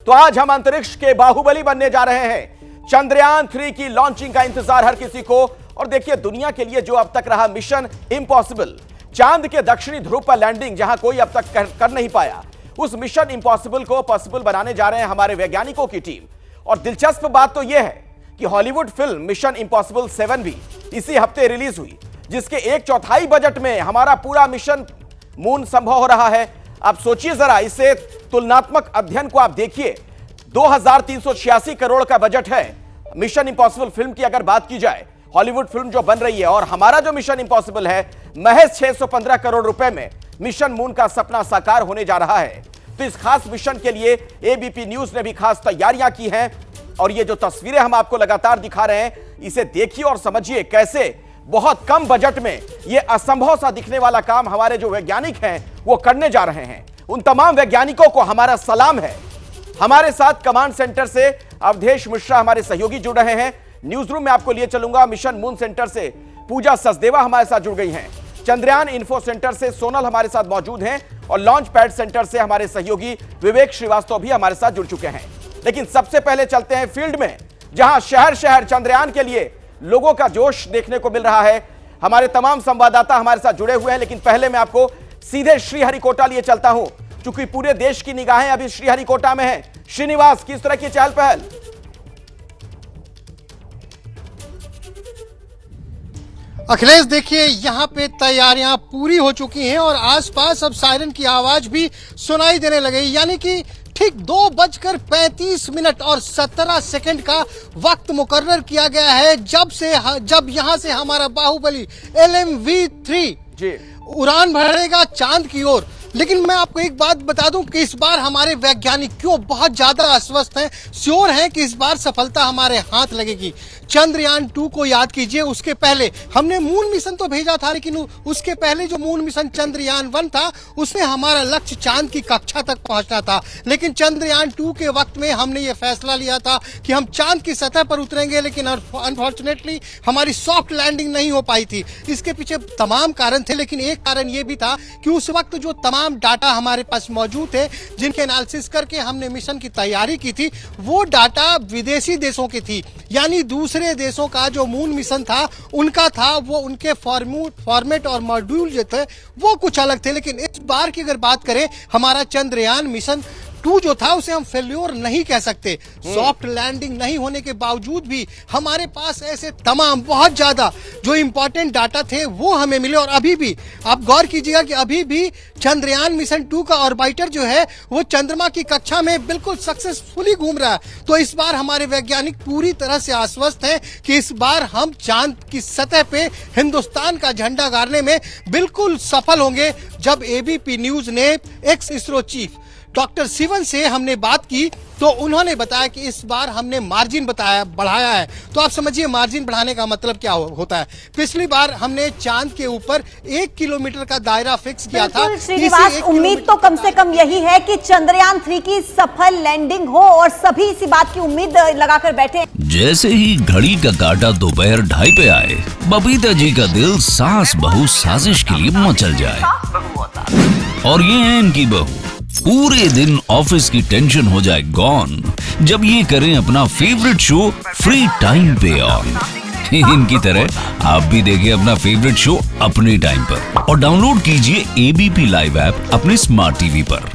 तो आज हम अंतरिक्ष के बाहुबली बनने जा रहे हैं। चंद्रयान 3 की लॉन्चिंग का इंतजार हर किसी को। और देखिए, दुनिया के लिए जो अब तक रहा मिशन इम्पॉसिबल, चांद के दक्षिणी ध्रुव पर लैंडिंग, जहां कोई अब तक कर नहीं पाया, उस मिशन इम्पॉसिबल को पॉसिबल बनाने जा रहे हैं हमारे वैज्ञानिकों की टीम। और दिलचस्प बात तो यह है कि हॉलीवुड फिल्म मिशन इम्पॉसिबल 7 भी इसी हफ्ते रिलीज हुई, जिसके 1/4 बजट में हमारा पूरा मिशन मून संभव हो रहा है। अब सोचिए जरा, इसे तुलनात्मक अध्ययन को आप देखिए। 2386 करोड़ का बजट है मिशन इम्पॉसिबल फिल्म की अगर बात की जाए, हॉलीवुड फिल्म जो बन रही है, और हमारा जो मिशन इम्पॉसिबल है महज 615 करोड़ रुपए में मिशन मून का सपना साकार होने जा रहा है। तो इस खास मिशन के लिए एबीपी न्यूज ने भी खास तैयारियां की हैं। और ये जो तस्वीरें हम आपको लगातार दिखा रहे हैं, इसे देखिए और समझिए कैसे बहुत कम बजट में ये असंभव सा दिखने वाला काम हमारे जो वैज्ञानिक हैं वो करने जा रहे हैं। उन तमाम वैज्ञानिकों को हमारा सलाम है। हमारे साथ कमांड सेंटर से अवधेश मिश्रा हमारे सहयोगी जुड़ रहे हैं। न्यूज रूम में आपको लिए चलूंगा। मिशन मून सेंटर से पूजा सचदेवा हमारे साथ जुड़ गई हैं। चंद्रयान इन्फो सेंटर से सोनल हमारे साथ मौजूद हैं और लॉन्च पैड सेंटर से हमारे सहयोगी विवेक श्रीवास्तव भी हमारे साथ जुड़ चुके हैं। लेकिन सबसे पहले चलते हैं फील्ड में, जहां शहर शहर चंद्रयान के लिए लोगों का जोश देखने को मिल रहा है। हमारे तमाम संवाददाता हमारे साथ जुड़े हुए हैं। लेकिन पहले मैं आपको सीधे श्रीहरिकोटा लिए चलता हूं, क्योंकि पूरे देश की निगाहें अभी श्रीहरिकोटा में हैं। श्रीनिवास, किस तरह की चहल पहल? अखिलेश, देखिए यहाँ पे तैयारियां पूरी हो चुकी हैं और आसपास अब सायरन की आवाज भी सुनाई देने लगी। यानी कि ठीक 2:35 और 17 सेकंड का वक्त मुकर्रर किया गया है जब यहाँ से हमारा बाहुबली LMV-3 उड़ान भरेगा चांद की ओर। लेकिन मैं आपको एक बात बता दूं कि इस बार हमारे वैज्ञानिक क्यों बहुत ज्यादा आश्वस्त हैं, श्योर हैं कि इस बार सफलता हमारे हाथ लगेगी। चंद्रयान 2 को याद कीजिए, उसके पहले हमने मून मिशन तो भेजा था, लेकिन उसके पहले जो मून मिशन चंद्रयान 1 था, उसमें हमारा लक्ष्य चांद की कक्षा तक पहुंचना था। लेकिन चंद्रयान 2 के वक्त में हमने ये फैसला लिया था कि हम चांद की सतह पर उतरेंगे, लेकिन अनफॉर्चुनेटली हमारी सॉफ्ट लैंडिंग नहीं हो पाई थी। इसके पीछे तमाम कारण थे, लेकिन एक कारण ये भी था कि उस वक्त जो तमाम डाटा हमारे पास मौजूद थे, जिनके एनालिसिस करके हमने मिशन की तैयारी की थी, वो डाटा विदेशी देशों की थी। यानी दूसरे देशों का जो मून मिशन था उनका था, वो उनके फॉर्मेट और मॉड्यूल जो थे वो कुछ अलग थे। लेकिन इस बार की अगर बात करें, हमारा चंद्रयान मिशन 2 जो था उसे हम फेल्योर नहीं कह सकते। सॉफ्ट लैंडिंग नहीं होने के बावजूद भी हमारे पास ऐसे तमाम बहुत ज्यादा जो इंपॉर्टेंट डाटा थे वो हमें मिले। और अभी भी आप गौर कीजिएगा कि अभी भी चंद्रयान मिशन 2 का ऑर्बिटर जो है वो चंद्रमा की कक्षा में बिल्कुल सक्सेसफुली घूम रहा है। तो इस बार हमारे वैज्ञानिक पूरी तरह से आश्वस्त हैं कि इस बार हम चांद की सतह पे हिंदुस्तान का झंडा गाड़ने में बिल्कुल सफल होंगे। जब एबीपी न्यूज ने x ISRO chief doctor Sivan से हमने बात की तो उन्होंने बताया कि इस बार हमने मार्जिन बढ़ाया है। तो आप समझिए मार्जिन बढ़ाने का मतलब क्या होता है। पिछली बार हमने चांद के ऊपर 1 किलोमीटर का दायरा फिक्स किया था। श्रीनिवास, उम्मीद तो कम से कम यही है कि चंद्रयान 3 की सफल लैंडिंग हो और सभी इसी बात की उम्मीद लगाकर बैठे। जैसे ही घड़ी का काटा दोपहर 2:30 पे आए, बबीता जी का दिल सास बहू साजिश के लिए मचल जाए। और ये है इनकी बहू, पूरे दिन ऑफिस की टेंशन हो जाए गॉन जब ये करें अपना फेवरेट शो फ्री टाइम पे ऑन। इनकी तरह आप भी देखिए अपना फेवरेट शो अपने टाइम पर और डाउनलोड कीजिए एबीपी लाइव ऐप अपने स्मार्ट टीवी पर।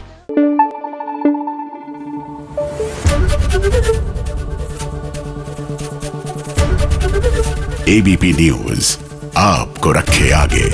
एबीपी न्यूज आपको रखे आगे।